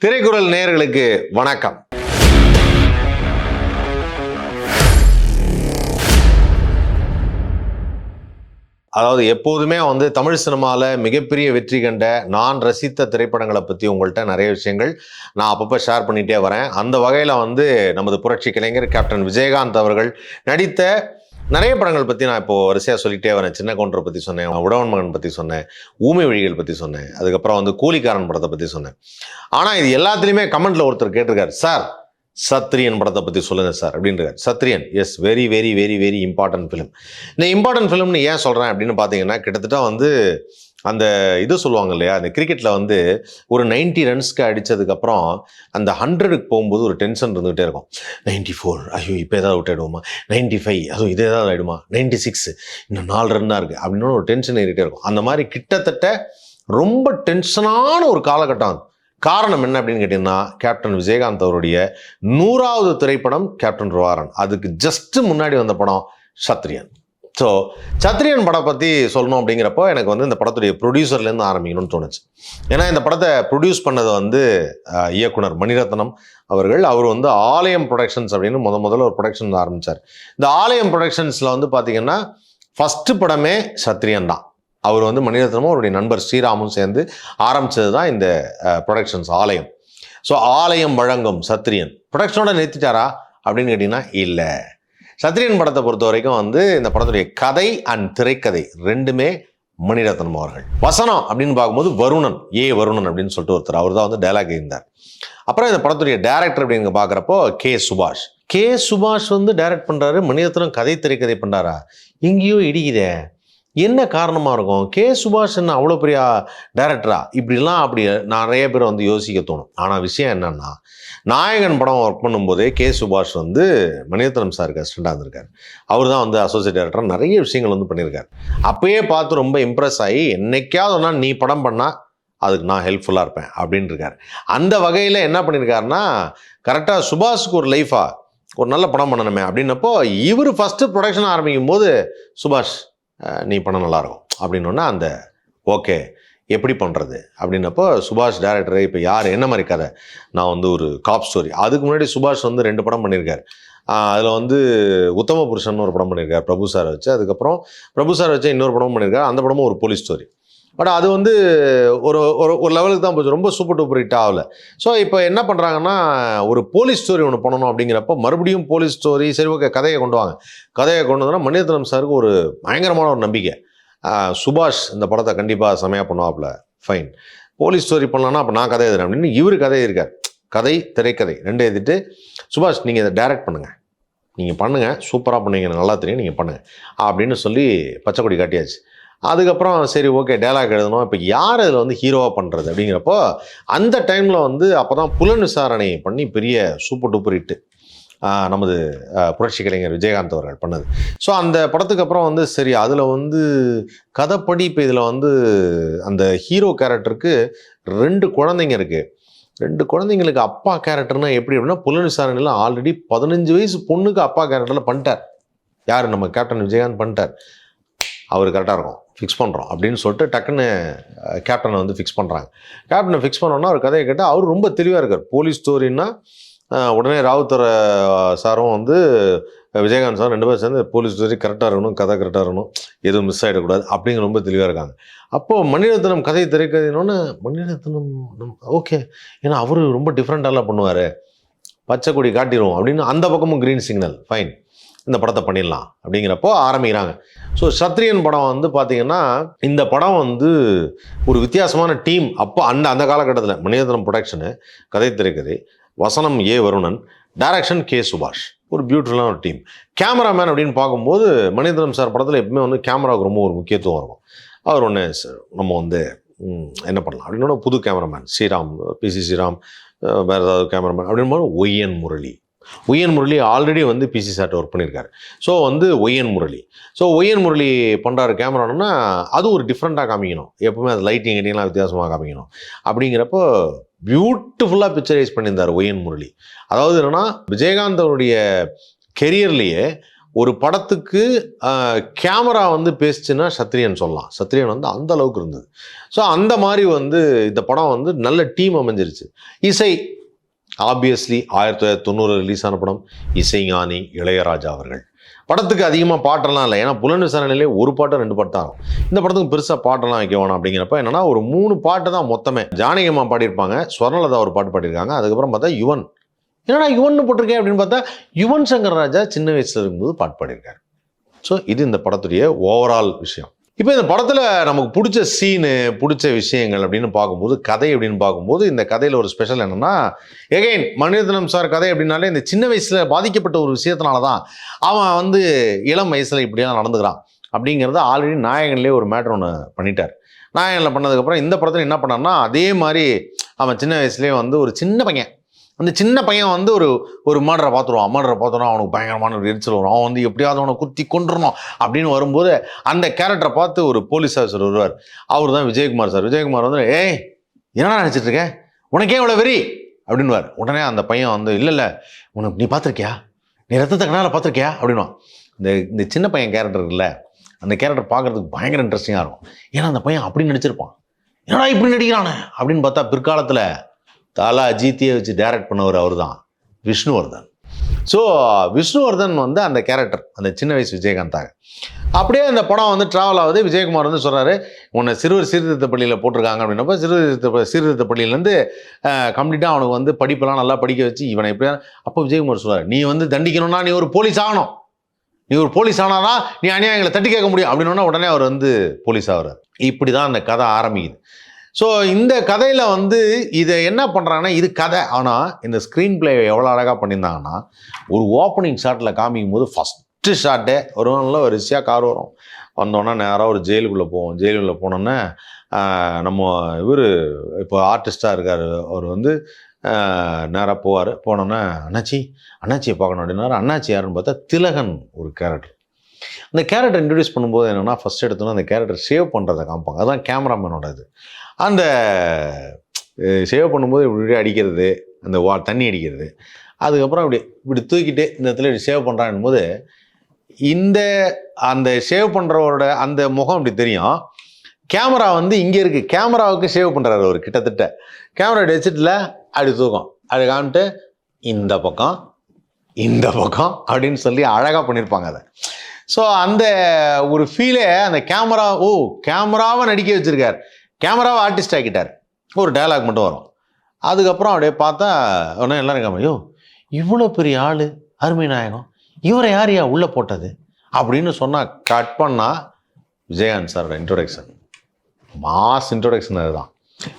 திரைக்குறள் நேயர்களுக்கு வணக்கம். அதாவது எப்போதுமே தமிழ் சினிமாவில் மிகப்பெரிய வெற்றி கண்ட நான் ரசித்த திரைப்படங்களை பற்றி உங்கள்கிட்ட நிறைய விஷயங்கள் நான் அப்பப்போ ஷேர் பண்ணிகிட்டே வரேன். அந்த வகையில் நமது புரட்சி கலைஞர் கேப்டன் விஜயகாந்த் அவர்கள் நடித்த நிறைய படங்கள் பற்றி நான் இப்போது வரிசையாக சொல்லிகிட்டே வரேன். சின்ன கவுண்டரை பற்றி சொன்னேன், உழவன் மகன் பற்றி சொன்னேன், ஊமை வழிகள் பற்றி சொன்னேன், அதுக்கப்புறம் கூலிக்காரன் படத்தை பற்றி சொன்னேன். ஆனால் இது எல்லாத்துலேயுமே கமெண்ட்டில் ஒருத்தர் கேட்டிருக்காரு, சார் சத்ரியன் படத்தை பற்றி சொல்லுங்கள் சார் அப்படின்றார். Chatriyan yes very very very very important film. இந்த இம்பார்ட்டன்ட் ஃபிலிம்னு ஏன் சொல்கிறேன் அப்படின்னு பார்த்தீங்கன்னா, கிட்டத்தட்ட அந்த இது சொல்லுவாங்க இல்லையா, அந்த கிரிக்கெட்டில் ஒரு 90 ரன்ஸ்க்கு அடித்ததுக்கப்புறம் அந்த 100க்கு போகும்போது ஒரு டென்ஷன் இருந்துகிட்டே இருக்கும். 94 ஐயோ இப்போ ஏதாவது அவுட் ஆகிடுவோமா, 95 அதுவும் இது ஏதாவது ஆகிடுமா, 96 இன்னும் 4 ரன் தான் இருக்குது அப்படின்னு ஒரு டென்ஷன் ஏறிட்டே இருக்கும். அந்த மாதிரி கிட்டத்தட்ட ரொம்ப டென்ஷனான ஒரு காலகட்டம். காரணம் என்ன அப்படின்னு கேட்டிங்கன்னா, கேப்டன் விஜயகாந்த் அவருடைய 100வது திரைப்படம் கேப்டன் ருவாரன். அதுக்கு ஜஸ்ட் முன்னாடி வந்த படம் சத்ரியன். ஸோ சத்ரியன் படம் பற்றி சொல்லணும் அப்படிங்கிறப்போ எனக்கு இந்த படத்துடைய ப்ரொடியூசர்லேருந்து ஆரம்பிக்கணும்னு தோணுச்சு. ஏன்னா இந்த படத்தை ப்ரொடியூஸ் பண்ணது இயக்குனர் மணிரத்னம் அவர்கள். அவர் ஆலயம் ப்ரொடக்ஷன்ஸ் அப்படின்னு முதல்ல ஒரு ப்ரொடக்ஷன் ஆரம்பித்தார். இந்த ஆலயம் ப்ரொடக்ஷன்ஸில் பார்த்தீங்கன்னா ஃபஸ்ட்டு படமே சத்ரியன் தான். அவர் மணிரத்னமும் அவருடைய நண்பர் ஸ்ரீராமும் சேர்ந்து ஆரம்பித்தது தான் இந்த ப்ரொடக்ஷன்ஸ் ஆலயம். ஸோ ஆலயம் வழங்கும் சத்ரியன் ப்ரொடக்ஷனோட நிறுத்திட்டாரா அப்படின்னு கேட்டிங்கன்னா இல்லை. சத்ரியன் படத்தை பொறுத்த வரைக்கும் இந்த படத்துடைய கதை அண்ட் திரைக்கதை ரெண்டுமே மணிரத்னம் அவர்கள். வசனம் அப்படின்னு பார்க்கும்போது வருணன் வருணன் அப்படின்னு சொல்லிட்டு ஒருத்தர், அவர் தான் டைலாக் இருந்தார். அப்புறம் இந்த படத்துடைய டைரக்டர் அப்படின்னு பார்க்குறப்போ கே சுபாஷ் டைரக்ட் பண்ணுறாரு. மணிரத்னம் கதை திரைக்கதை பண்ணுறாரா, எங்கேயோ இடிக்குதே, என்ன காரணமாக இருக்கும்? கே சுபாஷ் என்ன அவ்வளோ பெரிய டைரக்டரா? அப்படி நிறைய பேர் யோசிக்க தோணும். ஆனால் விஷயம் என்னன்னா, நாயகன் படம் ஒர்க் பண்ணும்போதே கே சுபாஷ் மணிரத்னம் சாருக்கு அசிஸ்டண்டாக இருந்திருக்காரு. அவர் தான் அசோசியேட் டைரக்டர், நிறைய விஷயங்கள் பண்ணியிருக்காரு. அப்பயே பார்த்து ரொம்ப இம்ப்ரெஸ் ஆகி, என்னைக்காவது ஒன்றா நீ படம் பண்ணால் அதுக்கு நான் ஹெல்ப்ஃபுல்லாக இருப்பேன் அப்படின்னு இருக்கார். அந்த வகையில் என்ன பண்ணியிருக்காருன்னா, கரெக்டாக சுபாஷுக்கு ஒரு லைஃபாக ஒரு நல்ல படம் பண்ணணுமே அப்படின்னப்போ, இவர் ஃபஸ்ட்டு ப்ரொடக்ஷன் ஆரம்பிக்கும் போது சுபாஷ் நீ பண்ண நல்லாயிருக்கும் அப்படின்னோன்னா ஓகே எப்படி பண்ணுறது அப்படின்னப்போ, சுபாஷ் டைரக்டரு இப்போ யார் என்ன மாதிரி கதை, நான் ஒரு காப் ஸ்டோரி. அதுக்கு முன்னாடி சுபாஷ் 2 படம் பண்ணியிருக்கார். அதில் உத்தம புருஷன் ஒரு படம் பண்ணியிருக்கார் பிரபு சார் வச்சு. அதுக்கப்புறம் பிரபு சார் வச்சு இன்னொரு படம் பண்ணியிருக்கார். அந்த படமும் ஒரு போலீஸ் ஸ்டோரி. பட் அது ஒரு ஒரு லெவலுக்கு தான் போச்சு, ரொம்ப சூப்பர் டூப்பர் ஹிட் ஆகலை. ஸோ இப்போ என்ன பண்ணுறாங்கன்னா, ஒரு போலீஸ் ஸ்டோரி ஒன்று பண்ணணும் அப்படிங்கிறப்ப மறுபடியும் போலீஸ் ஸ்டோரி, சரி ஓகே கதையை கொண்டு வாங்க. கதையை கொண்டு வந்தோன்னா மணிரத்னம் சாருக்கு ஒரு பயங்கரமான ஒரு நம்பிக்கை, சுபாஷ் இந்த படத்தை கண்டிப்பாக செமையாக பண்ணுவாப்புல, ஃபைன் போலீஸ் ஸ்டோரி பண்ணலான்னா அப்போ நான் கதை எழுதுறேன் அப்படின்னு இவர் கதை எழுதியிருக்கார். கதை திரைக்கதை ரெண்டு எழுதிட்டு, சுபாஷ் நீங்கள் இதை டைரக்ட் பண்ணுங்கள், நீங்கள் பண்ணுங்கள், சூப்பராக பண்ணுவீங்க, நல்லா தெரியும், நீங்கள் பண்ணுங்கள் அப்படின்னு சொல்லி பச்சைக்கொடி காட்டியாச்சு. அதுக்கப்புறம் சரி ஓகே டைலாக் எழுதணும், இப்போ யார் அதில் ஹீரோவாக பண்ணுறது அப்படிங்கிறப்போ, அந்த டைமில் அப்போ தான் புலன் விசாரணை பண்ணி பெரிய சூப்பர் டூப்பர் ஹிட்டு நமது புரட்சி கலைஞர் விஜயகாந்த் அவர்கள் பண்ணது. ஸோ அந்த படத்துக்கு அப்புறம் சரி அதில் கதைப்படி இப்போ இதில் அந்த ஹீரோ கேரக்டருக்கு 2 குழந்தைங்க இருக்குது. 2 குழந்தைங்களுக்கு அப்பா கேரக்டர்னா எப்படி அப்படின்னா, புலன் விசாரணையில் ஆல்ரெடி 15 வயசு பொண்ணுக்கு அப்பா கேரக்டரில் பண்ணிட்டார். யார்? நம்ம கேப்டன் விஜயகாந்த் பண்ணிட்டார். அவர் கரெக்டாக இருக்கும், ஃபிக்ஸ் பண்ணுறோம் அப்படின்னு சொல்லிட்டு டக்குன்னு கேப்டனை ஃபிக்ஸ் பண்ணுறாங்க. கேப்டனை ஃபிக்ஸ் பண்ணோன்னா அவர் கதையை கேட்டால் அவர் ரொம்ப தெளிவாக இருக்கார். போலீஸ் ஸ்டோரின்னா உடனே ராவுத்தர் சாரும் விஜயகாந்த் சார் 2 பேரும் சேர்ந்து போலீஸ் ஸ்டோரி கரெக்டாக இருக்கணும், கதை கரெக்டாக இருக்கணும், எதுவும் மிஸ் ஆகிடக்கூடாது அப்படிங்கிற ரொம்ப தெளிவாக இருக்காங்க. அப்போது மணிரத்னம் கதை திரைக்கதைனோன்னு மணிரத்னம் ஓகே, ஏன்னா அவர் ரொம்ப டிஃப்ரெண்ட்டாலாம் பண்ணுவார், பச்சை கொடி காட்டிடுவோம் அப்படின்னு அந்த பக்கமும் க்ரீன் சிக்னல், ஃபைன் இந்த படத்தை பண்ணிடலாம் அப்படிங்கிறப்போ ஆரம்பிக்கிறாங்க. ஸோ சத்ரியன் படம் பார்த்தீங்கன்னா, இந்த படம் ஒரு வித்தியாசமான டீம். அப்போ அந்த காலகட்டத்தில் மணிரத்னம் ப்ரொடக்ஷனு, கதை திரைக்கதை, வசனம் வருணன், டைரக்ஷன் கே சுபாஷ், ஒரு பியூட்டிஃபுல்லான ஒரு டீம். கேமராமேன் அப்படின்னு பார்க்கும்போது மணிரத்னம் சார் படத்தில் எப்பவுமே கேமராவுக்கு ரொம்ப ஒரு முக்கியத்துவம் இருக்கும். அவர் நம்ம என்ன பண்ணலாம் அப்படின்னு புது கேமராமேன் ஸ்ரீராம், பிசி ஸ்ரீராம், வேறு ஏதாவது கேமராமேன் அப்படின்னு ஒய்என் முரளி ஆல்ரெடி பிசி சார்ட்ட ஒர்க் பண்ணியிருக்காரு. ஸோ ஒய்என் முரளி பண்ணுறாரு கேமரானா, அது ஒரு டிஃப்ரெண்ட்டாக காமிக்கணும், எப்பவுமே அது லைட்டிங் எல்லாம் வித்தியாசமாக காமிக்கணும் அப்படிங்கிறப்போ பியூட்டிஃபுல்லாக பிக்சரைஸ் பண்ணியிருந்தார் ஒய்என் முரளி. அதாவது என்னென்னா, விஜயகாந்த் அவருடைய கெரியர்லேயே ஒரு படத்துக்கு கேமரா வந்து பேசுச்சுன்னா சத்ரியன் சொல்லலாம். சத்ரியன் வந்து அந்த அளவுக்கு இருந்தது. ஸோ அந்த மாதிரி வந்து இந்த படம் வந்து நல்ல டீம் அமைஞ்சிருச்சு. இசை ஆப்வியஸ்லி 1990 ரிலீஸ் ஆன படம். இசைஞானி இளையராஜா அவர்கள். படத்துக்கு அதிகமாக பாட்டெல்லாம் இல்லை. ஏன்னா புலன் விசாரணையிலே ஒரு பாட்டு 2 பாட்டு தான் இருக்கும். இந்த படத்துக்கு பெருசாக பாட்டெல்லாம் வைக்க வேணாம் அப்படிங்கிறப்ப என்னன்னா ஒரு 3 பாட்டு தான் மொத்தமே. ஜானகி அம்மா பாடியிருப்பாங்க, ஸ்வர்ணலதா ஒரு பாட்டு பாடியிருக்காங்க. அதுக்கப்புறம் பார்த்தா யுவன். என்னடா யுவன் போட்டிருக்கேன் அப்படின்னு பார்த்தா யுவன் சங்கர் ராஜா சின்ன வயசுல இருக்கும்போது பாட்டு பாடியிருக்காரு. ஸோ இது இந்த படத்துடைய ஓவரால் விஷயம். இப்போ இந்த படத்தில் நமக்கு பிடிச்ச சீனு, பிடிச்ச விஷயங்கள் அப்படின்னு பார்க்கும்போது, கதை அப்படின்னு பார்க்கும்போது, இந்த கதையில் ஒரு ஸ்பெஷல் என்னென்னா, எகைன் மணிரத்னம் சார் கதை அப்படின்னாலே இந்த சின்ன வயசில் பாதிக்கப்பட்ட ஒரு விஷயத்தினால தான் அவன் வந்து இளம் வயசில் இப்படியெல்லாம் நடந்துக்கிறான் அப்படிங்கிறத ஆல்ரெடி நாயகன்லேயே ஒரு மேட்ரு ஒன்று பண்ணிட்டார். நாயகனில் பண்ணதுக்கப்புறம் இந்த படத்தில் என்ன பண்ணார்னா, அதே மாதிரி அவன் சின்ன வயசுலேயே வந்து ஒரு சின்ன பையன், அந்த சின்ன பையன் வந்து ஒரு மர்டரை பார்த்துருவான். மர்டரை பார்த்தோன்னா அவனுக்கு பயங்கரமான ஒரு எரிச்சல் வரும். அவன் வந்து எப்படியாவது அவனை குத்தி கொண்டுறணும் அப்படின்னு வரும்போது அந்த கேரக்டரை பார்த்து ஒரு போலீஸ் ஆஃபீஸர் வருவார். அவர் தான் விஜயகுமார் சார். விஜயகுமார் வந்து ஏய் என்னடா நினச்சிட்டு இருக்க, உனக்கே இவ்வளோ வெறி அப்படின்வார். உடனே அந்த பையன் வந்து இல்லை உனக்கு நீ பார்த்துருக்கியா, நீ ரத்தத்தை கண்ணால் பார்த்துருக்கியா அப்படின்வான். இந்த சின்ன பையன் கேரக்டர் இல்லை, அந்த கேரக்டர் பார்க்குறதுக்கு பயங்கர இன்ட்ரெஸ்டிங்காக இருக்கும். ஏன்னா அந்த பையன் அப்படி நடிச்சிருப்பான். என்னடா இப்படி நடிக்கிறானே அப்படின்னு பார்த்தா பிற்காலத்தில் தலா அஜித்தியை வச்சு டைரக்ட் பண்ணவர் அவர் தான் விஷ்ணுவர்தன். ஸோ விஷ்ணுவர்தன் வந்து அந்த கேரக்டர், அந்த சின்ன வயசு விஜயகாந்தாக. அப்படியே அந்த படம் வந்து ட்ராவல் ஆகுது. விஜயகுமார் வந்து சொல்கிறாரு, உன்னை சிறுவர் சீர்திருத்த பள்ளியில் போட்டிருக்காங்க அப்படின்னப்போ சீர்திருத்த பள்ளியிலேருந்து கம்ப்ளீட்டாக அவனுக்கு வந்து படிப்பெல்லாம் நல்லா படிக்க வச்சு இவனை எப்படியா. அப்போ விஜயகுமார் சொல்கிறார், நீ வந்து தண்டிக்கணும்னா நீ ஒரு போலீஸ் ஆகணும், நீ ஒரு போலீஸ் ஆனாதான் நீ அநியாயங்களை தட்டி கேட்க முடியும் அப்படின்னா உடனே அவர் வந்து போலீஸ் ஆகிறார். இப்படி தான் அந்த கதை ஆரம்பிக்குது. ஸோ இந்த கதையில் வந்து இதை என்ன பண்ணுறாங்கன்னா, இது கதை. ஆனால் இந்த ஸ்க்ரீன் பிளே எவ்வளோ அழகாக பண்ணியிருந்தாங்கன்னா, ஒரு ஓப்பனிங் ஷாட்டில் காமிக்கும் போது ஃபஸ்ட்டு ஷாட்டே ஒரு நல்ல வரிசையாக கார் வரும். வந்தோன்னா நேராக ஒரு ஜெயிலுக்குள்ளே போவோம். ஜெயிலுக்குள்ளே போனோன்னே நம்ம இவர் இப்போ ஆர்டிஸ்டாக இருக்கார், அவர் வந்து நேராக போவார். போனோன்னே அண்ணாச்சியை பார்க்கணும் அப்படின்னாரு. அண்ணாச்சி யாருன்னு பார்த்தா திலகன் ஒரு கேரக்டர். அந்த கேரக்டர் இன்ட்ரடியூஸ் பண்ணும்போது என்னென்னா, ஃபஸ்ட் எடுத்தோன்னா அந்த கேரக்டர் சேவ் பண்ணுறதை காமிப்பாங்க. அதுதான் கேமராமேனோட இது. அந்த சேவ் பண்ணும்போது இப்படி அடிக்கிறது, அந்த தண்ணி அடிக்கிறது, அதுக்கப்புறம் இப்படி தூக்கிட்டு இந்த இடத்துல இப்படி சேவ் பண்ணுறான் போது அந்த சேவ் பண்ணுறவரோட அந்த முகம் இப்படி தெரியும். கேமரா வந்து இங்கே இருக்குது, கேமராவுக்கு சேவ் பண்ணுறாரு அவர். கிட்டத்தட்ட கேமரா இப்படி வச்சுட்டுல அப்படி தூக்கம் அப்படி காமிட்டு இந்த பக்கம் அப்படின்னு சொல்லி அழகாக பண்ணியிருப்பாங்க அதை. ஸோ அந்த ஒரு ஃபீலே அந்த கேமராவை நடிக்க வச்சுருக்கார், கேமராவை ஆர்டிஸ்ட் ஆக்கிட்டார். ஒரு டயலாக் மட்டும் வரும். அதுக்கப்புறம் அப்படியே பார்த்தா உடனே எல்லாரும் ஐயோ இவ்வளோ பெரிய ஆள் அருமை நாயகம், இவரை யாரையா உள்ளே போட்டது அப்படின்னு சொன்னால் கட் பண்ணால் விஜயகாந்த் சாரோட இன்ட்ரோடக்ஷன், மாஸ் இன்ட்ரோடக்ஷன். அதுதான்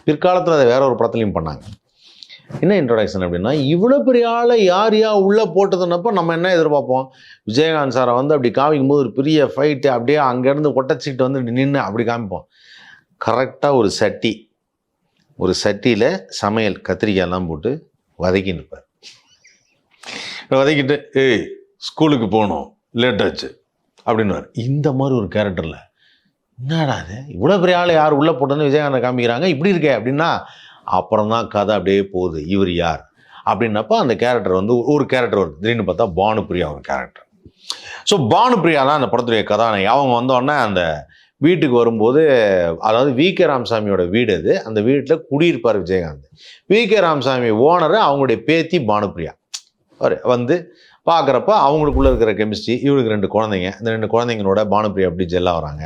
பிற்காலத்தில் அதை வேற ஒரு படத்துலையும் பண்ணாங்க. என்ன இன்ட்ரோடக்ஷன் அப்படின்னா, இவ்வளோ பெரிய ஆளை யாரையா உள்ளே போட்டதுன்னப்போ நம்ம என்ன எதிர்பார்ப்போம், விஜயகாந்த் சாரை வந்து அப்படி காமிக்கும் போது ஒரு பெரிய ஃபைட்டு அப்படியே அங்கேருந்து ஒட்டச்சிக்கிட்டு வந்து நின்று அப்படி காமிப்போம். கரெக்டாக ஒரு சட்டியில் சமையல் கத்திரிக்காயெல்லாம் போட்டு வதக்கி நிற்பார். வதக்கிட்டு ஏய் ஸ்கூலுக்கு போகணும் லேட் ஆச்சு அப்படின்னுவார். இந்த மாதிரி ஒரு கேரக்டரில் என்னடா அது இவ்வளோ பெரிய ஆள் யார் உள்ளே போட்டோன்னு விஜயகாந்தை காமிக்கிறாங்க இப்படி இருக்கே அப்படின்னா, அப்புறம் தான் கதை அப்படியே போகுது. இவர் யார் அப்படின்னப்போ அந்த கேரக்டர் வந்து ஒரு கேரக்டர் வருது. திடீர்னு பார்த்தா பானுப்பிரியா ஒரு கேரக்டர். ஸோ பானுப்பிரியா தான் அந்த படத்துடைய கதாநாயகி. அவங்க வந்தோடனே அந்த வீட்டுக்கு வரும்போது, அதாவது வி.கே. ராமசாமியோட வீடு அது. அந்த வீட்டில் குடியிருப்பார் விஜயகாந்த். வி.கே. ராமசாமி ஓனரு அவங்களுடைய பேத்தி பானுப்பிரியா வந்து பார்க்குறப்ப அவங்களுக்குள்ளே இருக்கிற கெமிஸ்ட்ரி, இவருக்கு 2 குழந்தைங்க, இந்த 2 குழந்தைங்களோட பானுப்பிரியா அப்படி ஜெல்லாக வராங்க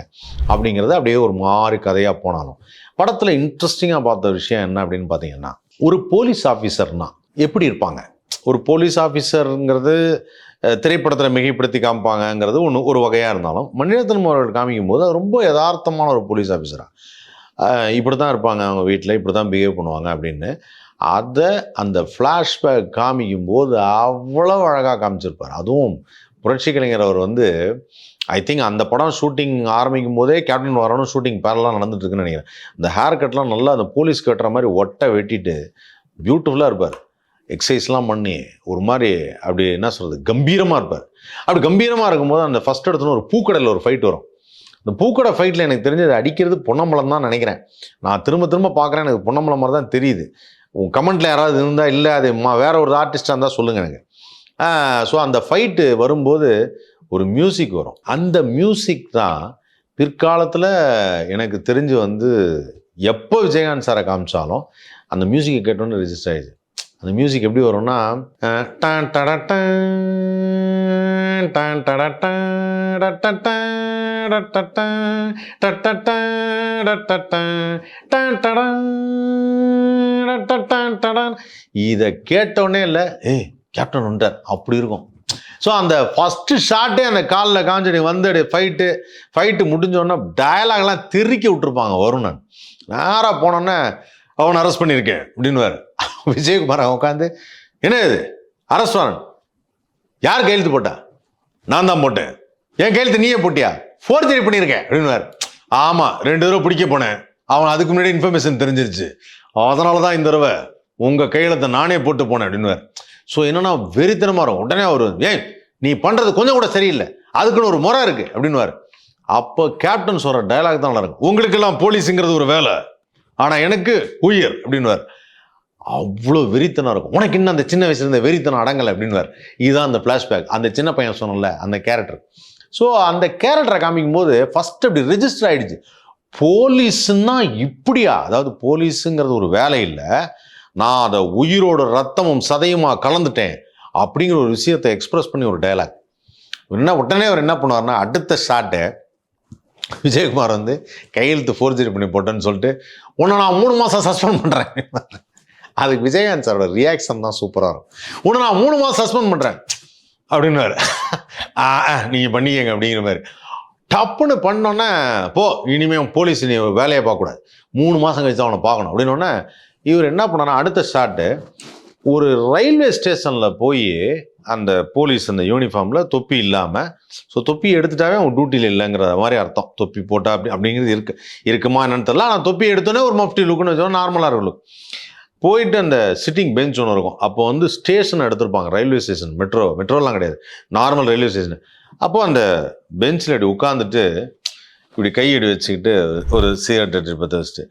அப்படிங்கிறது அப்படியே ஒரு மாதிரி கதையாக போனாலும் படத்தில் இன்ட்ரெஸ்டிங்காக பார்த்த விஷயம் என்ன அப்படின்னு பார்த்தீங்கன்னா, ஒரு போலீஸ் ஆஃபீஸர்னா எப்படி இருப்பாங்க. ஒரு போலீஸ் ஆஃபீஸருங்கிறது திரைப்படத்தில் மிகைப்படுத்தி காமிப்பாங்கங்கிறது ஒரு வகையாக இருந்தாலும், மணிரத்னம் அவர்கள் காமிக்கும் போது அது ரொம்ப யதார்த்தமான ஒரு போலீஸ் ஆஃபீஸராக இப்படி தான் இருப்பாங்க, அவங்க வீட்டில் இப்படி தான் பிஹேவ் பண்ணுவாங்க அப்படின்னு அதை அந்த ஃப்ளாஷ்பேக் காமிக்கும் போது அவ்வளோ அழகாக காமிச்சிருப்பார். அதுவும் புரட்சி கலைஞர் அவர் வந்து ஐ திங்க் அந்த படம் ஷூட்டிங் ஆரம்பிக்கும் போதே கேப்டன் வரணும் ஷூட்டிங் பேரலாம் நடந்துட்டு இருக்குன்னு நினைக்கிறேன். இந்த ஹேர் கட்லாம் நல்லா அந்த போலீஸ் கட்டுற மாதிரி ஒட்டை வெட்டிட்டு பியூட்டிஃபுல்லாக இருப்பார். எக்ஸசைஸ்லாம் பண்ணி ஒரு மாதிரி அப்படி என்ன சொல்கிறது கம்பீரமாக இருப்பார். அப்படி கம்பீரமாக இருக்கும்போது அந்த ஃபஸ்ட் இடத்துல ஒரு பூக்கடையில் ஒரு ஃபைட் வரும். இந்த பூக்கடை ஃபைட்டில் எனக்கு தெரிஞ்சது அடிக்கிறது பொன்னம்பலம் தான் நினைக்கிறேன். நான் திரும்ப பார்க்குறேன், எனக்கு பொன்னம்பலம் மாதிரி தான் தெரியுது. உங்கள் கமெண்ட்டில் யாராவது இருந்தால் இல்லை அது வேற ஒரு ஆர்டிஸ்டாக இருந்தால் சொல்லுங்கள் எனக்கு. ஸோ அந்த ஃபைட்டு வரும்போது ஒரு மியூசிக் வரும். அந்த மியூசிக் தான் பிற்காலத்தில் எனக்கு தெரிஞ்சு வந்து எப்போ விஜயகாந்த் சாரை காமிச்சாலும் அந்த மியூசிக்கை கேட்டோன்னு ரெஜிஸ்டர் ஆயிடுச்சு. அந்த மியூசிக் எப்படி வரும்னா டான் டட டான் டான் டட டான் டட டான் டட டான் டட டான் டட டான் டான் டட டான் டடான். இதை கேட்டோடனே இல்லை ஏய் கேப்டன் வந்துட்டார் அப்படி இருக்கும். ஸோ அந்த ஃபஸ்ட்டு ஷாட்டே அந்த காலில் காஞ்சி வந்து ஃபைட்டு முடிஞ்சோடனே டயலாக்லாம் திருக்கி விட்டுருப்பாங்க வருணன். நேராக போனோன்னே அவனை அரெஸ்ட் பண்ணியிருக்கேன் அப்படின்னுவார். விஜயகுமார் அவன் உட்காந்து என்ன இது அரெஸ்ட் வாரண்ட் யார் கையெழுத்து போட்டா? நான் தான் போட்டேன். என் கையெழுத்து நீயே போட்டியா? ஃபோர்ஜரி பண்ணியிருக்கேன் அப்படின்னுவார். ஆமாம் 2 தடவை பிடிக்க போனேன், அவன் அதுக்கு முன்னாடி இன்ஃபர்மேஷன் தெரிஞ்சிருச்சு, அதனால தான் இந்த தடவை உங்கள் கையெழுத்தை நானே போட்டு போனேன் அப்படின்னுவார். ஸோ என்னன்னா வெறித்தனமாக இருக்கும். உடனே அவர் ஏன் நீ பண்ணுறது கொஞ்சம் கூட சரியில்லை, அதுக்குன்னு ஒரு முறை இருக்கு அப்படின்னுவார். அப்போ கேப்டன் சொல்கிற டயலாக் தான் நல்லா இருக்கும். உங்களுக்கெல்லாம் போலீஸுங்கிறது ஒரு வேலை, ஆனால் எனக்கு உயிர் அப்படின்னுவார். அவ்வளோ வெறித்தனம் இருக்கும். உனக்கு இன்னும் அந்த சின்ன வயசுல இருந்த வெறித்தனம் அடங்கலை அப்படின்னுவார். இதுதான் அந்த ஃப்ளாஷ்பேக். அந்த சின்ன பையன் சொன்னல அந்த கேரக்டர். ஸோ அந்த கேரக்டரை காமிக்கும் போது ஃபர்ஸ்ட் அப்படி ரெஜிஸ்டர் ஆயிடுச்சு. போலீஸ்ன்னா இப்படியா? அதாவது போலீஸுங்கிறது ஒரு வேலை இல்லை, நான் அதை உயிரோட ரத்தமும் சதையுமா கலந்துட்டேன் அப்படிங்கிற ஒரு விஷயத்தை எக்ஸ்பிரஸ் பண்ணி ஒரு டயலாக். உடனே அவர் என்ன பண்ணுவார்னா அடுத்த ஷாட்டை விஜயகுமார் வந்து கையெழுத்து ஃபோர்ஜரி பண்ணி போட்டேன்னு சொல்லிட்டு உன்னை நான் 3 மாதம் சஸ்பெண்ட் பண்ணுறேன். அதுக்கு விஜயகாந்த் சாரோட ரியாக்ஷன் தான் சூப்பராக இருக்கும். உன்னை நான் 3 மாதம் சஸ்பெண்ட் பண்ணுறேன் அப்படின்னுவார். நீங்கள் பண்ணிக்கங்க அப்படிங்கிற மாதிரி டப்புன்னு பண்ணோன்னே போ இனிமேல் போலீஸ் நீ வேலையை பார்க்கக்கூடாது, 3 மாதம் கழிச்சு அவனை பார்க்கணும் அப்படின்னோடனே இவர் என்ன பண்ணான்னா அடுத்த ஷாட்டு ஒரு ரயில்வே ஸ்டேஷனில் போய் அந்த போலீஸ் அந்த யூனிஃபார்மில் தொப்பி இல்லாமல், ஸோ தொப்பி எடுத்துட்டாவே அவங்க டியூட்டியில் இல்லைங்கிற மாதிரி அர்த்தம். தொப்பி போட்டா அப்படிங்கிறது இருக்குமா என்னன்னு தெரியல. ஆனால் தொப்பி எடுத்தோன்னே ஒரு மஃப்டி லுக்குன்னு வச்சோன்னா நார்மலாக இருக்கும் லுக். போயிட்டு அந்த சிட்டிங் பெஞ்ச் ஒன்று இருக்கும். அப்போ வந்து ஸ்டேஷன் எடுத்திருப்பாங்க, ரயில்வே ஸ்டேஷன், மெட்ரோலாம் கிடையாது, நார்மல் ரயில்வே ஸ்டேஷன். அப்போ அந்த பெஞ்சில் இப்படி உட்காந்துட்டு இப்படி கையடி வச்சுக்கிட்டு ஒரு சிகரெட் எடுத்து பற்ற வச்சுட்டு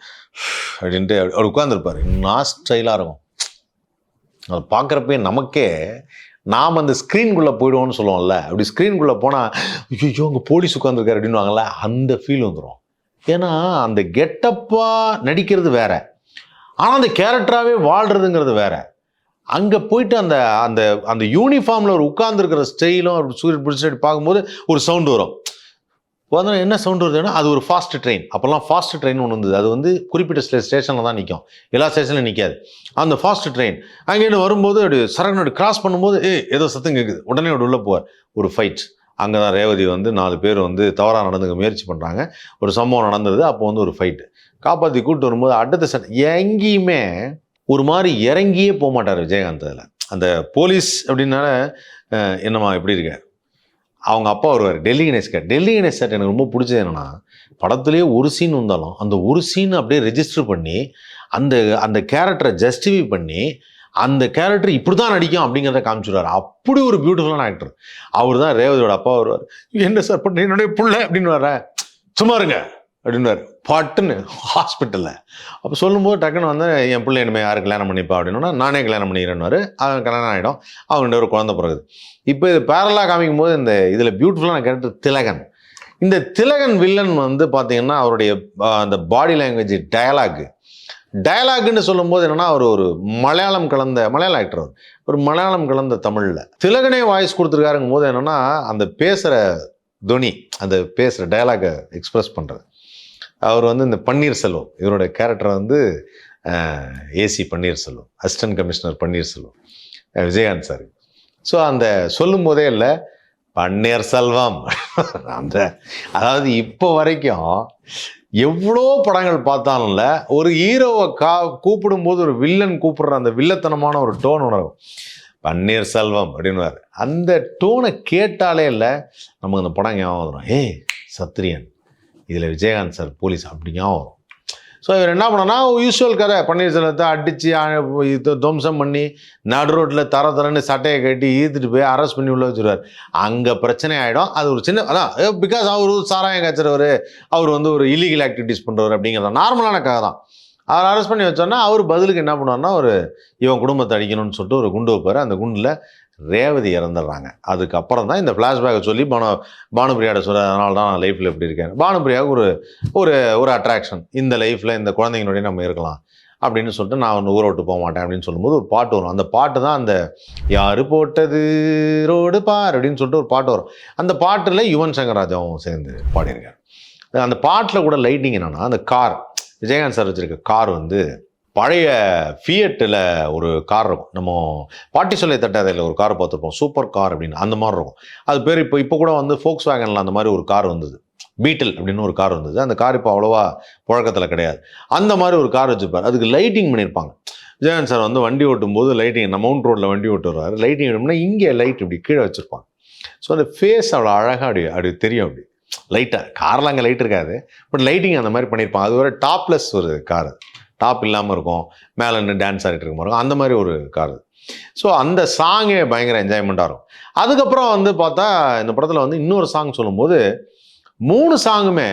அப்படின்ட்டு அவர் உட்காந்துருப்பார். நான் ஸ்டைலாக இருக்கும். அதை பார்க்குறப்பே நமக்கே நாம் அந்த ஸ்க்ரீனுக்குள்ளே போயிடுவோம்னு சொல்லுவோம்ல, அப்படி ஸ்க்ரீனுக்குள்ளே போனால் ஐயோ அங்கே போலீஸ் உட்காந்துருக்காரு அப்படின்வாங்கல்ல, அந்த ஃபீல் வந்துடும். ஏன்னா அந்த கெட்டப்பாக நடிக்கிறது வேற, ஆனால் அந்த கேரக்டராகவே வாழ்கிறதுங்கிறது வேற. அங்கே போயிட்டு அந்த அந்த அந்த யூனிஃபார்மில் ஒரு உட்கார்ந்துருக்கிற ஸ்டைலும் சூரியன் பிடிச்சிட்டு பார்க்கும்போது ஒரு சவுண்டு வரும். வந்து என்ன சவுண்டு வருதுன்னா அது ஒரு ஃபாஸ்ட் ட்ரெயின். அப்போல்லாம் ஃபாஸ்ட் ட்ரெயின் ஒன்று இருந்தது. அது வந்து குறிப்பிட்ட ஸ்டேஷனில் தான் நிற்கும், எல்லா ஸ்டேஷன்லையும் நிற்காது. அந்த ஃபாஸ்ட் ட்ரெயின் அங்கேருந்து வரும்போது அப்படி சரக்கு கிராஸ் பண்ணும்போது ஏதோ சத்தம் கேட்குது, உடனே அப்படி உள்ளே போவார். ஒரு ஃபைட். அங்கே தான் ரேவதி வந்து 4 பேர் வந்து தவறாக நடந்துக்க முயற்சி பண்ணுறாங்க, ஒரு சம்பவம் நடந்துருது. அப்போ வந்து ஒரு ஃபைட்டு காப்பாற்றி கூப்பிட்டு வரும்போது அடுத்த எங்கேயுமே ஒரு மாதிரி இறங்கியே போக மாட்டார் விஜயகாந்த். அதில் அந்த போலீஸ் அப்படின்னால என்னம்மா எப்படி இருக்க, அவங்க அப்பா வருவார் டெல்லி கணேஷ் சார். எனக்கு ரொம்ப பிடிச்சது என்னென்னா படத்துலேயே ஒரு சீன் வந்தாலும் அந்த ஒரு சீன் அப்படியே ரெஜிஸ்டர் பண்ணி அந்த அந்த கேரக்டரை ஜஸ்டிஃபை பண்ணி அந்த கேரக்டர் இப்படி தான் நடிக்கும் அப்படிங்கிறத காமிச்சுடுவார். அப்படி ஒரு பியூட்டிஃபுல்லான ஆக்டர் அவர் தான். ரேவதியோட அப்பா வருவார். என்ன சார் பண்ண என்னுடைய புள்ள அப்படின்னு வர, சும்மா இருங்க அப்படின்வார் பாட்டுன்னு ஹாஸ்பிட்டலில். அப்போ சொல்லும்போது டக்குன்னு வந்து என் பிள்ளை இனிமேல் யார் கல்யாணம் பண்ணிப்பா அப்படின்னா நானே கல்யாணம் பண்ணிக்கிறேன்னு அவன் கல்யாணம் ஆகிடும், அவங்கள்ட்ட ஒரு குழந்தை பிறகுது. இப்போ இது பேரலாக காமிக்கும் போது இந்த இதில் பியூட்டிஃபுல்லான கேரக்டர் திலகன். இந்த திலகன் வில்லன் வந்து பார்த்தீங்கன்னா அவருடைய அந்த பாடி லாங்குவேஜ் டயலாக்னு சொல்லும்போது என்னென்னா அவர் ஒரு மலையாளம் ஆக்டர், ஒரு மலையாளம் கலந்த தமிழில் திலகனே வாய்ஸ் கொடுத்துருக்காருங்கும் போது என்னென்னா அந்த பேசுகிற துணி, அந்த பேசுகிற டயலாகை எக்ஸ்பிரஸ் பண்ணுறது. அவர் வந்து இந்த பன்னீர்செல்வம், இவரோட கேரக்டர் வந்து AC Panneerselvam, assistant commissioner Panneerselvam Vijayakanth sir. So அந்த சொல்லும் போதே இல்லை பன்னீர்செல்வம் அந்த, அதாவது இப்போ வரைக்கும் எவ்வளோ படங்கள் பார்த்தாலும்ல ஒரு ஹீரோவை கூப்பிடும்போது ஒரு வில்லன் கூப்பிடுற அந்த வில்லத்தனமான ஒரு டோன் உணரும். பன்னீர்செல்வம் அப்படின்வார். அந்த டோனை கேட்டாலே இல்லை நமக்கு அந்த படம் ஞாபகம் வரும். சத்ரியன், இதில் விஜயகாந்த் சார் போலீஸ் அப்படி ஞாபகம் வரும். ஸோ இவர் என்ன பண்ணோன்னா யூஸ்வல் கதை, பன்னீர்செல்வத்தை அடித்து துவம்சம் பண்ணி நடு ரோட்டில் தரன்னு சட்டையை கட்டி ஈர்த்துட்டு போய் அரெஸ்ட் பண்ணி உள்ள வச்சுருவார். அங்கே பிரச்சனை ஆகிடும். அது ஒரு சின்ன அதான் பிகாஸ் அவர் சாராயம் காய்ச்சறவர், அவர் வந்து ஒரு இல்லீகல் ஆக்டிவிட்டீஸ் பண்ணுறவர் அப்படிங்கிறத நார்மலான கதை தான். அவர் அரெஸ்ட் பண்ணி வச்சோன்னா அவர் பதிலுக்கு என்ன பண்ணுவார்னா ஒரு இவன் குடும்பத்தை அடிக்கணும்னு சொல்லிட்டு ஒரு குண்டு வைப்பார். அந்த குண்டில் ரேவதி இறந்துடுறாங்க. அதுக்கப்புறம் தான் இந்த ஃப்ளாஷ்பேக்கை சொல்லி பானுபிரியாட்ட சொல்ற, அதனால தான் நான் லைஃப்பில் எப்படி இருக்கேன். பானுபிரியாவுக்கு ஒரு ஒரு ஒரு அட்ராக்ஷன், இந்த லைஃப்பில் இந்த குழந்தைங்களோடய நம்ம இருக்கலாம் அப்படின்னு சொல்லிட்டு நான் ஒன்று ஊரை விட்டு போக மாட்டேன் அப்படின்னு சொல்லும்போது ஒரு பாட்டு வரும். அந்த பாட்டு தான் அந்த யாரு போட்டது ரோடு பார் அப்படின்னு சொல்லிட்டு ஒரு பாட்டு வரும். அந்த பாட்டில் யுவன் சங்கர் ராஜாவும் சேர்ந்து பாடியிருக்காரு. அந்த பாட்டில் கூட லைட்டிங் என்னன்னா, அந்த கார் விஜயகாந்த் சார் வச்சிருக்க கார் வந்து பழைய ஃபியட்டில் ஒரு கார் இருக்கும். நம்ம பாட்டி சொல்லை தட்டாதையில் ஒரு கார் பார்த்துருப்போம், சூப்பர் கார் அப்படின்னு, அந்த மாதிரி இருக்கும். அது பேர் இப்போ கூட வந்து ஃபோக்ஸ் வேகனில் அந்த மாதிரி ஒரு கார் வந்தது, பீட்டில் அப்படின்னு ஒரு கார் வந்தது. அந்த கார் இப்போ அவ்வளோவா புழக்கத்தில் கிடையாது. அந்த மாதிரி ஒரு கார் வச்சுருப்பார். அதுக்கு லைட்டிங் பண்ணியிருப்பாங்க. விஜயகாந்த் சார் வந்து வண்டி ஓட்டும் போது லைட்டிங், நம்ம மவுண்ட் ரோட்டில் வண்டி ஓட்டு வருவார், லைட்டிங் வேணும்னா இங்கே லைட் இப்படி கீழே வச்சுருப்பாங்க. ஸோ அந்த ஃபேஸ் அவ்வளோ அழகாக அப்படி தெரியும். அப்படி லைட்டாக காரில் அங்கே லைட் இருக்காது, பட் லைட்டிங் அந்த மாதிரி பண்ணியிருப்பாங்க. அது ஒரு டாப்லெஸ் ஒரு கார், டாப் இல்லாமல் இருக்கும், மேலே நின்று டான்ஸ் ஆடிட்டு இருக்க மாதிரி இருக்கும், அந்த மாதிரி ஒரு கார். ஸோ அந்த சாங்கே பயங்கர என்ஜாய்மெண்ட்டாக இருக்கும். அதுக்கப்புறம் வந்து பார்த்தா இந்த படத்தில் வந்து இன்னொரு சாங் சொல்லும்போது 3 சாங்குமே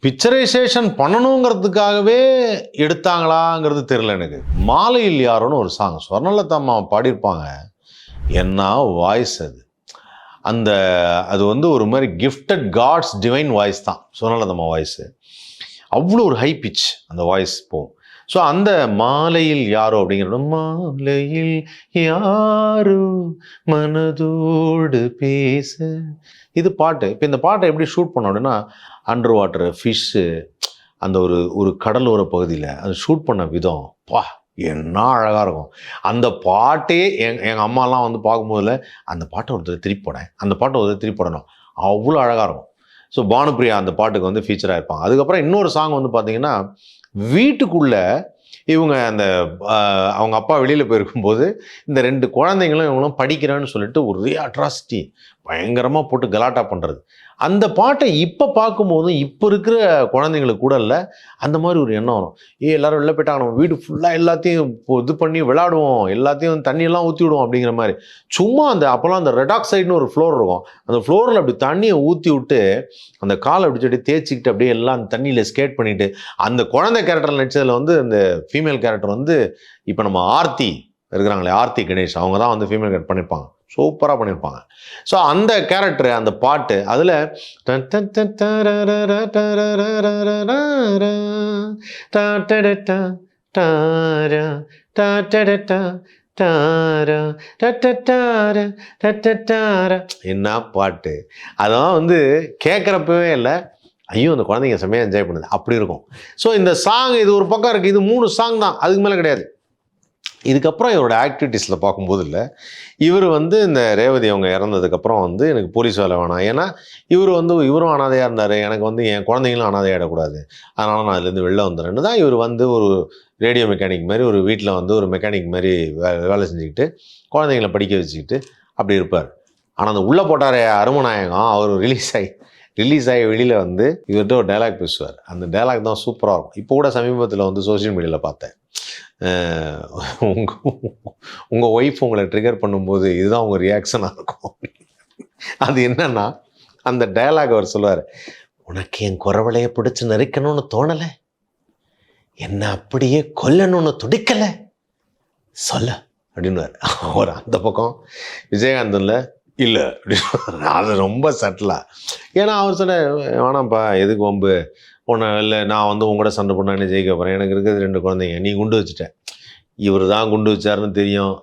பிக்சரைசேஷன் பண்ணணுங்கிறதுக்காகவே எடுத்தாங்களாங்கிறது தெரியல எனக்கு. மாலையில் யாரோன்னு ஒரு சாங் ஸ்வர்ணலதா அம்மா பாடியிருப்பாங்க. என்ன வாய்ஸ் அது வந்து ஒரு மாதிரி கிஃப்டட் காட்ஸ் டிவைன் வாய்ஸ் தான் ஸ்வர்ணலதா அம்மா வாய்ஸு. அவ்வளோ ஒரு ஹை பிச் அந்த வாய்ஸ் போகும். ஸோ அந்த மாலையில் யாரோ அப்படிங்கிற, மாலையில் யாரோ மனதோடு பேச, இது பாட்டு. இப்போ இந்த பாட்டை எப்படி ஷூட் பண்ணோம் அப்படின்னா, அண்டர் வாட்டரு, ஃபிஷ்ஷு, அந்த ஒரு கடலோர பகுதியில் அது ஷூட் பண்ண விதம் என்ன அழகாக இருக்கும். அந்த பாட்டே எங்கள் அம்மாலாம் வந்து பார்க்கும்போதில் அந்த பாட்டை ஒருத்தர் திருப்பி போடேன், அந்த பாட்டை ஒருத்தர் திருப்பி போடணும், அவ்வளோ அழகாக இருக்கும். ஸோ பானுப்பிரியா அந்த பாட்டுக்கு வந்து ஃபீச்சராக இருப்பாங்க. அதுக்கப்புறம் இன்னொரு சாங் வந்து பார்த்தீங்கன்னா, வீட்டுக்குள்ளே இவங்க அந்த அவங்க அப்பா வெளியில் போயிருக்கும்போது இந்த 2 குழந்தைங்களும் இவங்களும் படிக்கிறேன்னு சொல்லிட்டு ஒரே அட்ராசிட்டி பயங்கரமாக போட்டு கலாட்டா பண்ணுறது. அந்த பாட்டை இப்போ பார்க்கும்போதும் இப்போ இருக்கிற குழந்தைங்களுக்கு கூட இல்லை, அந்த மாதிரி ஒரு எண்ணம் வரும். எல்லாரும் வெளில போயிட்டாங்க, நம்ம வீடு ஃபுல்லாக எல்லாத்தையும் இது பண்ணி விளையாடுவோம், எல்லாத்தையும் தண்ணியெல்லாம் ஊற்றி விடுவோம் அப்படிங்கிற மாதிரி. சும்மா அப்போல்லாம் அந்த ரெட் ஆக்சைடுன்னு ஒரு ஃப்ளோர் இருக்கும், அந்த ஃப்ளோரில் அப்படி தண்ணியை ஊற்றி விட்டு அந்த காலை அப்படி சொல்லிட்டு தேய்ச்சிக்கிட்டு அப்படியே எல்லாம் அந்த தண்ணியில் ஸ்கேட் பண்ணிவிட்டு, அந்த குழந்தை கேரக்டர் நடிச்சதில் வந்து அந்த ஃபீமேல் கேரக்டர் வந்து இப்போ நம்ம ஆர்த்தி இருக்கிறாங்களே, ஆர்த்தி கணேஷ், அவங்க தான் வந்து ஃபீமேல் கேரக்டர் பண்ணியிருப்பாங்க, சூப்பராக பண்ணியிருப்பாங்க. ஸோ அந்த கேரக்டர், அந்த பாட்டு, அதில் என்ன பாட்டு, அதான் வந்து கேட்குறப்பவே இல்லை, ஐயோ அந்த குழந்தைங்க செம்மையாக என்ஜாய் பண்ணுது அப்படி இருக்கும். ஸோ இந்த சாங் இது ஒரு பக்கம் இருக்குது, இது 3 சாங் தான், அதுக்கு மேலே கிடையாது. இதுக்கப்புறம் இவரோட ஆக்டிவிட்டீஸில் பார்க்கும்போது இல்லை, இவர் வந்து இந்த ரேவதி அவங்க இறந்ததுக்கப்புறம் வந்து எனக்கு போலீஸ் வேலை வேணாம், ஏன்னா இவரும் அனாதையாக இருந்தார், எனக்கு வந்து என் குழந்தைங்களும் அனாதையாகிடக்கூடாது, அதனால் நான் அதுலேருந்து வெளில வந்துடுறேன்னு தான் இவர் வந்து ஒரு ரேடியோ மெக்கானிக் மாதிரி ஒரு வீட்டில் வந்து ஒரு மெக்கானிக் மாதிரி வேலை செஞ்சுக்கிட்டு குழந்தைங்களை படிக்க வச்சுக்கிட்டு அப்படி இருப்பார். ஆனால் அந்த உள்ளே போட்டாரே அருமநாயகம், அவர் ரிலீஸ் ஆகி வெளியில் வந்து இவர்கிட்ட ஒரு டைலாக் பேசுவார். அந்த டைலாக் தான் சூப்பராக இருக்கும். இப்போ கூட சமீபத்தில் வந்து சோஷியல் மீடியாவில் பார்த்தேன், உங்கள் ஒய்ஃப் உங்களை ட்ரிகர் பண்ணும்போது இதுதான் உங்கள் ரியாக்ஷனாக இருக்கும். அது என்னன்னா, அந்த டயலாக் அவர் சொல்லுவார், உனக்கு என் குறவளையை பிடிச்சி நெரிக்கணும்னு தோணலை, என்ன அப்படியே கொல்லணும்னு துடிக்கலை, சொல்ல அப்படின்னுவார். அவர் அந்த பக்கம் விஜயகாந்தனில் இல்லை அப்படின்னு, அது ரொம்ப சட்டிலாக. ஏன்னா அவர் சொன்ன, வேணாம்ப்பா எதுக்கு வம்பு, ஒன்றும் இல்லை, நான் வந்து உங்கள்கிட்ட சண்டை பண்ணானே ஜெயிக்க போகிறேன், எனக்கு இருக்கிறது 2 குழந்தைங்க, நீ குண்டு வச்சுட்டேன், இவர் தான் குண்டு வச்சாருன்னு தெரியும்,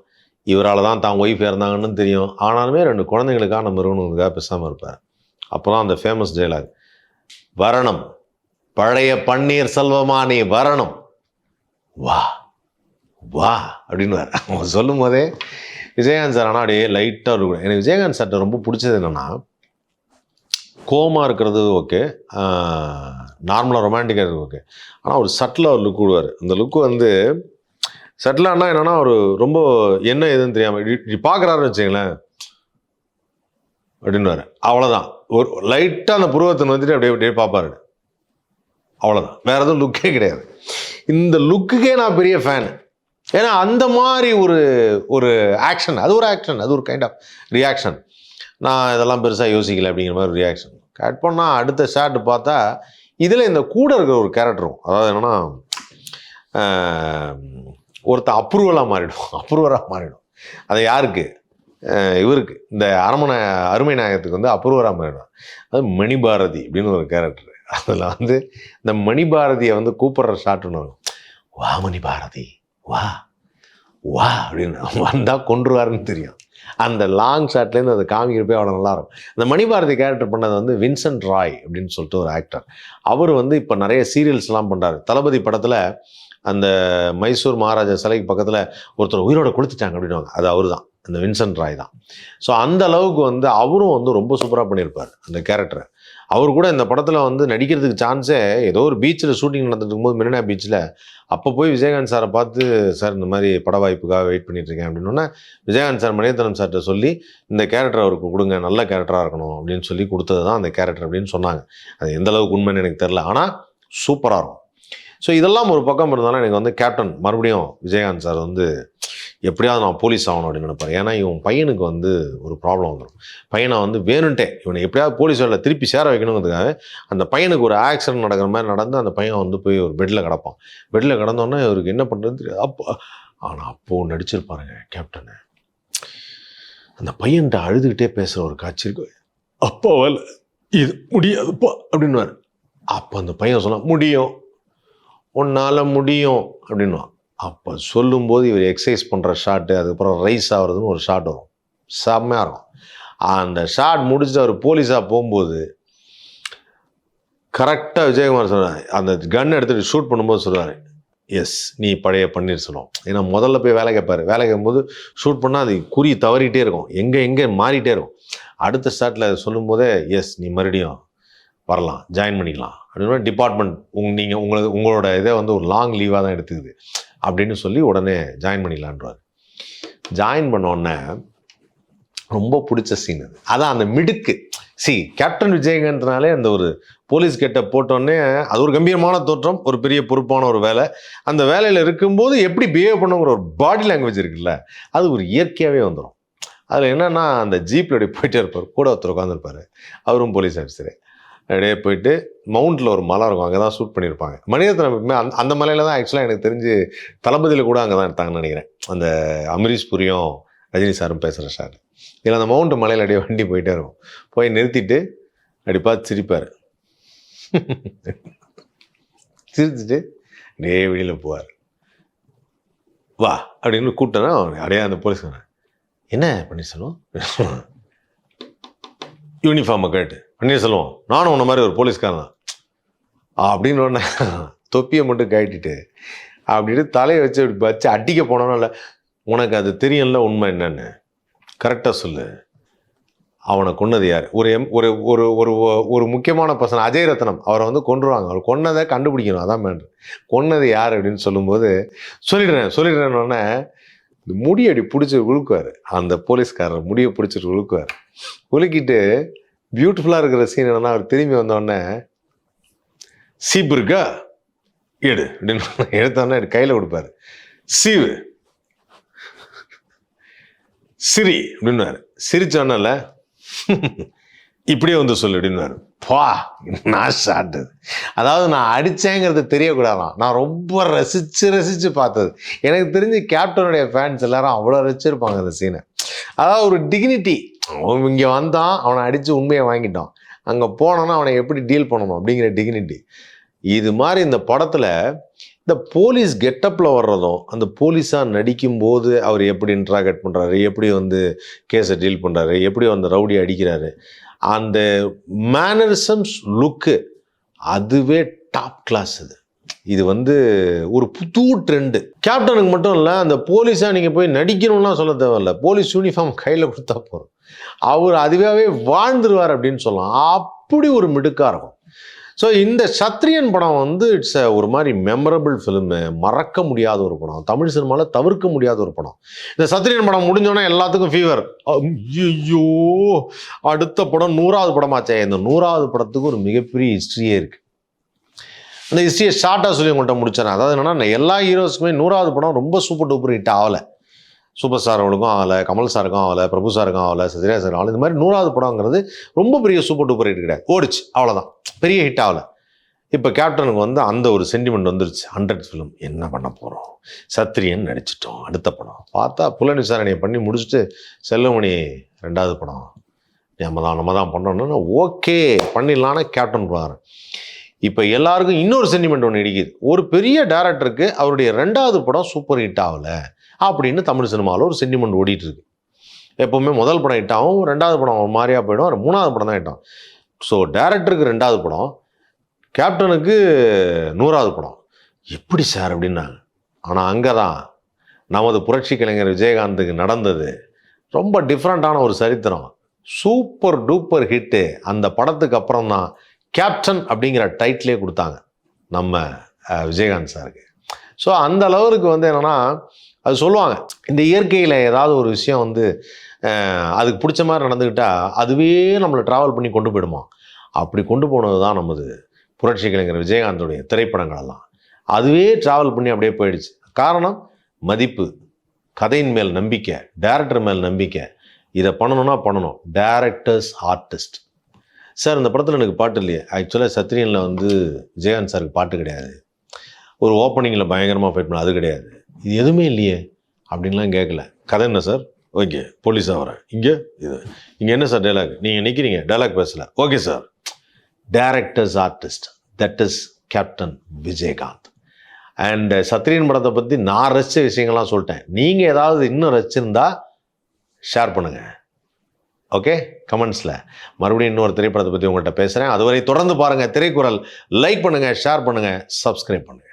இவரால் தான் தான் ஒய்ஃப் இறந்தாங்கன்னு தெரியும், ஆனாலுமே 2 குழந்தைங்களுக்காக நம்ம இருக்கணுங்கிறதுக்காக பேசாமல் இருப்பார். அப்போ தான் அந்த ஃபேமஸ் டயலாக், வரணும் பழைய பன்னீர் செல்வமா நீ வரணும், வா வா அப்படின்னுவார். அவங்க சொல்லும் போதே விஜயகாந்த் சார் ஆனால் அப்படியே லைட்டாக இருக்கும். எனக்கு விஜயகாந்த் சார்ட்ட ரொம்ப பிடிச்சது என்னென்னா, கோமா இருக்கிறது ஓகே, நார்மலாக ரொமான்டிக்காக இருக்குது ஓகே, ஆனால் ஒரு சட்டிலாக ஒரு லுக் விடுவார். அந்த லுக்கு வந்து சட்டிலானா என்னென்னா, ஒரு ரொம்ப என்ன எதுன்னு தெரியாமல் இப்படி பார்க்குறாருன்னு வச்சுங்களேன் அப்படின்னுவார். அவ்வளோதான், ஒரு லைட்டாக அந்த புருவத்தை வந்துட்டு அப்படியே பார்ப்பாரு, அவ்வளோதான், வேறு எதுவும் லுக்கே கிடையாது. இந்த லுக்குக்கே நான் பெரிய ஃபேனு. ஏன்னா அந்த மாதிரி ஒரு ஆக்ஷன், அது ஒரு ஆக்ஷன், அது ஒரு கைண்ட் ஆஃப் ரியாக்ஷன். நான் இதெல்லாம் பெருசாக யோசிக்கலை அப்படிங்கிற மாதிரி ஒரு ரியாக்ஷன். கட் பண்ணால் அடுத்த ஷாட் பார்த்தா இதில் இந்த கூட இருக்கிற ஒரு கேரக்டரும், அதாவது என்னென்னா, ஒருத்தன் அப்ரூவலாக மாறிடும். அது யாருக்கு? இவருக்கு இந்த அரமனை அருமை நாயகத்துக்கு வந்து அபூர்வராம அது மணிபாரதி அப்படின்னு ஒரு கேரக்டர். அதில் வந்து இந்த மணிபாரதியை வந்து கூப்பிட்ற ஷாட்டுன்னு வரும். வா மணிபாரதி வா வா அப்படின்னு வந்தால் கொன்றுவாருன்னு தெரியும். அந்த லாங் ஷாட்லேருந்து அதை காமிக்கிறப்பே அவ்வளோ நல்லாயிருக்கும். இந்த மணிபாரதி கேரக்டர் பண்ணது வந்து வின்சென்ட் ராய் அப்படின்னு சொல்லிட்டு ஒரு ஆக்டர். அவர் வந்து இப்போ நிறைய சீரியல்ஸ்லாம் பண்ணுறாரு. தளபதி படத்தில் அந்த மைசூர் மகாராஜா சிலைக்கு பக்கத்தில் ஒருத்தர் உயிரோட கொளுத்துட்டாங்க அப்படின்வாங்க, அது அவர் தான், அந்த வின்சென்ட் ராய் தான். ஸோ அந்த அளவுக்கு வந்து அவரும் வந்து ரொம்ப சூப்பராக பண்ணியிருப்பார் அந்த கேரக்டரை. அவர் கூட இந்த படத்தில் வந்து நடிக்கிறதுக்கு சான்ஸே ஏதோ ஒரு பீச்சில் ஷூட்டிங் நடந்துட்டு இருக்கும்போது மெரினா பீச்சில் அப்போ போய் விஜயகாந்த் சாரை பார்த்து, சார் இந்த மாதிரி பட வாய்ப்புக்காக வெயிட் பண்ணிட்டுருக்கேன் அப்படின்னோடனே விஜயகாந்த் சார் மணிரத்னம் சார்கிட்ட சொல்லி இந்த கேரக்டர் அவருக்கு கொடுங்க, நல்ல கேரக்டராக இருக்கணும் அப்படின்னு சொல்லி கொடுத்தது தான் அந்த கேரக்டர் அப்படின்னு சொன்னாங்க. அது எந்த அளவுக்கு உண்மைன்னு எனக்கு தெரில, ஆனால் சூப்பராக இருக்கும். ஸோ இதெல்லாம் ஒரு பக்கம் இருந்தாலும் எனக்கு வந்து கேப்டன் மறுபடியும் விஜயகாந்த் சார் வந்து எப்படியாவது நான் போலீஸ் ஆகணும் அப்படின்னு நினைப்பார். ஏன்னா இவன் பையனுக்கு வந்து ஒரு ப்ராப்ளம் வந்துடும். பையனை வந்து வேணுன்ட்டே இவனை எப்படியாவது போலீஸ் வேலை திருப்பி சேர வைக்கணுங்கிறதுக்காக அந்த பையனுக்கு ஒரு ஆக்சிடென்ட் நடக்கிற மாதிரி நடந்து அந்த பையன் வந்து போய் ஒரு பெட்டில் கிடப்பான். பெட்டில் கிடந்தோன்னே இவருக்கு என்ன பண்ணுறது தெரியாது. ஆனால் அப்போது நடிச்சிருப்பாருங்க கேப்டனு. அந்த பையன்கிட்ட அழுதுகிட்டே பேசுகிற ஒரு காட்சி இருக்கு. அப்பாவால் இது முடியாதுப்பா அப்படின்வார். அப்போ அந்த பையன் சொன்னால் முடியும், உன்னால் முடியும் அப்படின்வான். அப்போ சொல்லும்போது இவர் எக்ஸசைஸ் பண்ணுற ஷாட்டு, அதுக்கப்புறம் ரைஸ் ஆகிறதுன்னு ஒரு ஷாட் வரும், செம்மையாக இருக்கும். அந்த ஷாட் முடிச்சுட்டு அவர் போலீஸாக போகும்போது கரெக்டாக விஜயகுமார் சொல்கிறார், அந்த கன் எடுத்துகிட்டு ஷூட் பண்ணும்போது சொல்கிறார், எஸ் நீ பழைய பன்னீர்செல்வம். ஏன்னா முதல்ல போய் வேலை கேட்பார். வேலை கேட்கும்போது ஷூட் பண்ணால் அது குறி தவறிட்டே இருக்கும், எங்கே மாறிட்டே இருக்கும். அடுத்த ஷாட்டில் சொல்லும்போதே எஸ் நீ மறுபடியும் வரலாம், ஜாயின் பண்ணிக்கலாம் அப்படின்னு டிபார்ட்மெண்ட் நீங்கள் உங்களோட இதை வந்து ஒரு லாங் லீவாக தான் எடுத்துக்குது அப்படின்னு சொல்லி உடனே ஜாயின் பண்ணிக்கலான்றார். ஜாயின் பண்ணோடனே ரொம்ப பிடிச்ச சீன் அது. அதான் அந்த மிடுக்கு. கேப்டன் விஜயகாந்த்னாலே அந்த ஒரு போலீஸ் கெட்ட போட்டோடனே அது ஒரு கம்பீரமான தோற்றம், ஒரு பெரிய பொறுப்பான ஒரு வேலை. அந்த வேலையில் இருக்கும்போது எப்படி பிஹேவ் பண்ணுங்கிற ஒரு பாடி லாங்குவேஜ் இருக்குல்ல, அது ஒரு இயற்கையாகவே வந்துடும். அதில் என்னென்னா அந்த ஜீப்பில் அப்படி போயிட்டே இருப்பார், கூட ஒருத்தர் உட்காந்துருப்பார், அவரும் போலீஸ் ஆஃபீஸரு. அப்படியே போயிட்டு மவுண்டில் ஒரு மலை இருக்கும், அங்கே தான் ஷூட் பண்ணியிருப்பாங்க. மணிரத்னம் அந்த மலையில் தான் ஆக்சுவலாக எனக்கு தெரிஞ்சு தளபதியில் கூட அங்கே தான் எடுத்தாங்கன்னு நினைக்கிறேன். அந்த அமரீஷ் புரியும் ரஜினி சாரும் பேசுகிற ஷாட். இதில் அந்த மவுண்ட் மலையில் அப்படியே வண்டி போயிட்டே இருக்கும். போய் நிறுத்திட்டு அப்படி பார்த்து சிரிப்பார். சிரிச்சுட்டு அப்படியே வெளியில் போவார். வா அப்படின்னு கூப்பிட்டேன்னா அப்படியே அந்த போலீஸ் என்ன பன்னீர்செல்வம் யூனிஃபார்மை கேட்டு, பன்னீர்செல்வம் நானும் உன்ன மாதிரி ஒரு போலீஸ்காரன் தான் அப்படின்னு ஒன்று தொப்பியை மட்டும் கட்டிட்டு அப்படின்ட்டு தலையை வச்சு அப்படி வச்சு அடிக்க போனோன்னா, இல்லை உனக்கு அது தெரியும்ல உண்மை என்னன்னு கரெக்டாக சொல்லு, அவனை கொன்னது யார்? ஒரு ஒரு ஒரு ஒரு ஒரு முக்கியமான பர்சன் அஜய் ரத்னம், அவரை வந்து கொன்றுவாங்க, அவர் கொன்னதை கண்டுபிடிக்கணும், அதான் மேட்ரு. கொன்னது யார் அப்படின்னு சொல்லும்போது சொல்லிடுறேன்னொன்னே இந்த முடியடி பிடிச்சி உழுக்குவார். அந்த போலீஸ்காரர் முடியை பிடிச்சிட்டு உழுக்குவார். உலுக்கிட்டு பியூட்டிஃபுல்லாக இருக்கிற சீன் என்னன்னா, அவர் திரும்பி வந்தோடனே சீப்பு இருக்கா எடு அப்படின்னு எடுத்தோடனே கையில் கொடுப்பாரு. சீவு சிரி அப்படின்னுவார். சிரிச்சோன்னல இப்படியே வந்து சொல்லு அப்படின்னுவார். பா நான் ஷாட்டு. அதாவது நான் அடித்தேங்கிறது தெரியக்கூடாதான், நான் ரொம்ப ரசித்து பார்த்தது. எனக்கு தெரிஞ்சு கேப்டனுடைய ஃபேன்ஸ் எல்லாரும் அவ்வளோ ரசிச்சிருப்பாங்க அந்த சீனை. அதாவது ஒரு டிக்னிட்டி. அவன் இங்கே வந்தான், அவனை அடித்து உண்மையை வாங்கிட்டான், அங்கே போனோன்னா அவனை எப்படி டீல் பண்ணணும் அப்படிங்கிற டிக்னிட்டி. இது மாதிரி இந்த படத்தில் இந்த போலீஸ் கெட்டப்பில் வர்றதும், அந்த போலீஸாக நடிக்கும்போது அவர் எப்படி இன்ட்ராக்ட் பண்ணுறாரு, எப்படி வந்து கேஸை டீல் பண்ணுறாரு, எப்படி வந்து ரவுடி அடிக்கிறாரு, அந்த மேனரிசம்ஸ் லுக்கு அதுவே டாப் கிளாஸ். இது வந்து ஒரு புது ட்ரெண்டு. கேப்டனுக்கு மட்டும் இல்லை, அந்த போலீஸாக நீங்கள் போய் நடிக்கணும்லாம் சொல்ல தேவையில்லை, போலீஸ் யூனிஃபார்ம் கையில் கொடுத்தா போகிறோம், அவர் அதுவாகவே வாழ்ந்துருவார் அப்படின்னு சொல்லலாம். அப்படி ஒரு மிடுக்காக இருக்கும். ஸோ இந்த சத்ரியன் படம் வந்து இட்ஸ் ஒரு மாதிரி மெமரபிள் ஃபிலிமு, மறக்க முடியாத ஒரு படம், தமிழ் சினிமாவில் தவிர்க்க முடியாத ஒரு படம். இந்த சத்ரியன் படம் முடிஞ்சோன்னா எல்லாத்துக்கும் ஃபீவர், ஐயோ அடுத்த படம் 100வது படமாச்சே. இந்த 100வது படத்துக்கு ஒரு மிகப்பெரிய ஹிஸ்ட்ரியே இருக்குது. அந்த ஹிஸ்ட்ரியை ஷார்ட்டாக சொல்லி உங்கள்கிட்ட முடிச்சேன். அதாவது என்னென்னா, எல்லா ஹீரோஸுக்குமே 100வது படம் ரொம்ப சூப்பர் டூப்பர் ஹிட் ஆகலை. சூப்பர் ஸ்டார் அவளுக்கும் ஆகலை, கமல் சாருக்கும் ஆகலை, பிரபு சாருக்கும் ஆகலை, சத்யராஜ் சாருக்கும் ஆகலை. இந்த மாதிரி 100வது படங்கிறது ரொம்ப பெரிய சூப்பர் டூப்பர் ஹிட் கிடையாது, ஓடிச்சு அவ்வளோதான், பெரிய ஹிட் ஆகலை. இப்போ கேப்டனுக்கு வந்து அந்த ஒரு சென்டிமெண்ட் வந்துருச்சு. 100 ஃபிலிம் என்ன பண்ண போகிறோம், சத்திரியன் நடிச்சிட்டோம், அடுத்த படம் பார்த்தா புலன் விசாரணையை பண்ணி முடிச்சுட்டு செல்வமணி 2வது படம் நம்ம தான் பண்ணணும்னு ஓகே பண்ணிடலான்னு கேப்டன் போகிறாரு. இப்போ எல்லாருக்கும் இன்னொரு சென்டிமெண்ட் ஒன்று இடிக்குது. ஒரு பெரிய டேரக்டருக்கு அவருடைய 2வது படம் சூப்பர் ஹிட் ஆகலை அப்படின்னு தமிழ் சினிமாவில் ஒரு சென்டிமெண்ட் ஓடிட்டு இருக்கு. எப்போவுமே முதல் படம் ஹிட் ஆகும், 2வது படம் ஒரு மாதிரியாக போயிடும், 3வது படம் தான் ஹிட் ஆகும். ஸோ டேரக்டருக்கு 2வது படம், கேப்டனுக்கு 100வது படம். எப்படி சார் அப்படின்னாங்க. ஆனால் அங்கே தான் நமது புரட்சி கலைஞர் விஜயகாந்துக்கு நடந்தது ரொம்ப டிஃப்ரெண்ட்டான ஒரு சரித்திரம். சூப்பர் டூப்பர் ஹிட்டு அந்த படத்துக்கு அப்புறம் தான் கேப்டன் அப்படிங்கிற டைட்டிலே கொடுத்தாங்க நம்ம விஜயகாந்த் சாருக்கு. ஸோ அந்த லெவலுக்கு வந்து என்னென்னா அது சொல்லுவாங்க, இந்த இயற்கையில் ஏதாவது ஒரு விஷயம் வந்து அதுக்கு பிடிச்ச மாதிரி நடந்துக்கிட்டால் அதுவே நம்மளை ட்ராவல் பண்ணி கொண்டு போயிடுமா. அப்படி கொண்டு போனது தான் நமது புரட்சி கலைஞர் விஜயகாந்தோடைய திரைப்படங்களெல்லாம். அதுவே ட்ராவல் பண்ணி அப்படியே போயிடுச்சு. காரணம் மதிப்பு, கதையின் மேல் நம்பிக்கை, டைரக்டர் மேல் நம்பிக்கை. இதை பண்ணணும்னா பண்ணணும். Directors artist. சார் இந்த படத்தில் எனக்கு பாட்டு இல்லையே. ஆக்சுவலாக சத்ரியனில் வந்து விஜயகாந்த் சாருக்கு பாட்டு கிடையாது. ஒரு ஓப்பனிங்கில் பயங்கரமாக ஃபைட் பண்ண அது கிடையாது. இது எதுவுமே இல்லையே அப்படின்லாம் கேட்கல. கதை என்ன சார்? ஓகே போலீஸாக வரேன். இங்கே என்ன சார் டைலாக்? நீங்கள் நிற்கிறீங்க, டைலாக் பேசல. Okay sir. Directors artist, that is captain Vijayakanth. And Chatriyan படத்தை பற்றி நான் ரசித்த விஷயங்கள்லாம் சொல்லிட்டேன். நீங்கள் ஏதாவது இன்னும் ரசிச்சிருந்தா ஷேர் பண்ணுங்கள். ஓகே, கமெண்ட்ஸில் மறுபடியும் இன்னொரு திரைப்படத்தை பற்றி உங்கள்கிட்ட பேசுகிறேன். அதுவரை தொடர்ந்து பாருங்கள் திரைக்குறள். லைக் பண்ணுங்கள், ஷேர் பண்ணுங்கள், சப்ஸ்கிரைப் பண்ணுங்கள்.